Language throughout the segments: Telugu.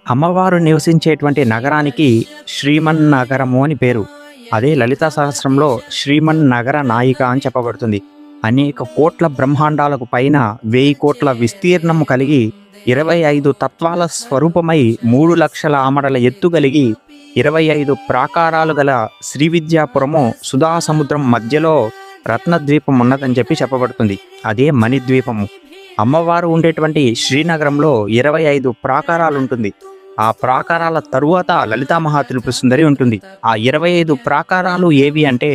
అమ్మవారు నివసించేటువంటి నగరానికి శ్రీమన్నగరము అని పేరు. అదే లలితా సహస్రంలో శ్రీమన్నగర నాయిక అని చెప్పబడుతుంది. అనేక కోట్ల బ్రహ్మాండాలకు పైన 1000 కోట్ల విస్తీర్ణము కలిగి 25 తత్వాల స్వరూపమై 3 లక్షల ఆమడల ఎత్తు కలిగి 25 ప్రాకారాలు గల శ్రీవిద్యాపురము సుధా సముద్రం మధ్యలో రత్నద్వీపం ఉన్నదని చెప్పబడుతుంది. అదే మణిద్వీపము. అమ్మవారు ఉండేటువంటి శ్రీనగరంలో 25 ప్రాకారాలు ఉంటుంది. ఆ ప్రాకారాల తరువాత లలితా మహాత్రిపుర సుందరి ఉంటుంది. ఆ 25 ప్రాకారాలు ఏవి అంటే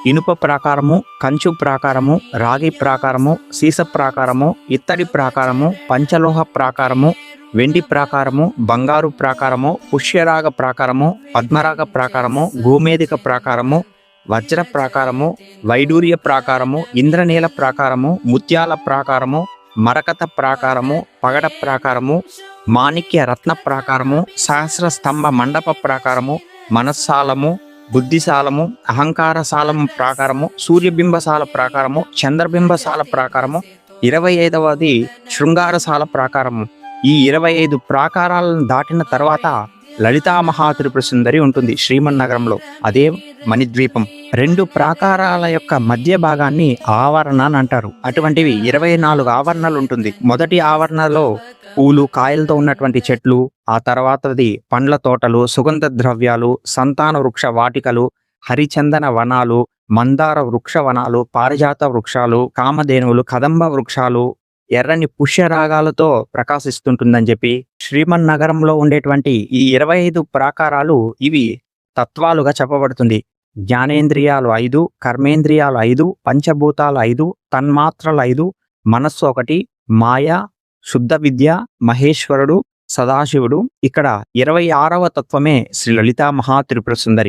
ఇనుప ప్రాకారము, కంచు ప్రాకారము, రాగి ప్రాకారము, సీస ప్రాకారము, ఇత్తడి ప్రాకారము, పంచలోహ ప్రాకారము, వెండి ప్రాకారము, బంగారు ప్రాకారము, పుష్యరాగ ప్రాకారము, పద్మరాగ ప్రాకారము, గోమేధిక ప్రాకారము, వజ్ర ప్రాకారము, వైడూర్య ప్రాకారము, ఇంద్రనీల ప్రాకారము, ముత్యాల ప్రాకారము, మరకత ప్రాకారము, పగడ ప్రాకారము, మాణిక్య రత్న ప్రాకారము, సహస్ర స్తంభ మండప ప్రాకారము, మనస్సాలము, బుద్ధిశాలము, అహంకారశాలము ప్రాకారము, సూర్యబింబశాల ప్రాకారము, చంద్రబింబశాల ప్రాకారము, 25వది శృంగారశాల ప్రాకారము. ఈ 25 ప్రాకారాలను దాటిన తర్వాత లలితా మహాత్రిపుర సుందరి ఉంటుంది శ్రీమన్నగరంలో. అదే మణిద్వీపం. 2 ప్రాకారాల యొక్క మధ్య భాగాన్ని ఆవరణ అని అంటారు. అటువంటివి 24 ఆవరణలు ఉంటుంది. మొదటి ఆవరణలో పూలు కాయలతో ఉన్నటువంటి చెట్లు, ఆ తర్వాతది పండ్ల తోటలు, సుగంధ ద్రవ్యాలు, సంతాన వృక్ష వాటికలు, హరిచందన వనాలు, మందార వృక్ష వనాలు, పారిజాత వృక్షాలు, కామధేనువులు, కదంబ వృక్షాలు, ఎర్రని పుష్యరాగాలతో ప్రకాశిస్తుంటుందని చెప్పి శ్రీమన్నగరంలో ఉండేటువంటి ఈ 25 ప్రాకారాలు ఇవి తత్వాలుగా చెప్పబడుతుంది. జ్ఞానేంద్రియాలు 5, కర్మేంద్రియాలు 5, పంచభూతాలు 5, తన్మాత్రలు 5, మనస్సు 1, మాయ, శుద్ధ విద్య, మహేశ్వరుడు, సదాశివుడు. ఇక్కడ 26వ తత్వమే శ్రీ లలితా మహాత్రిపుర సుందరి.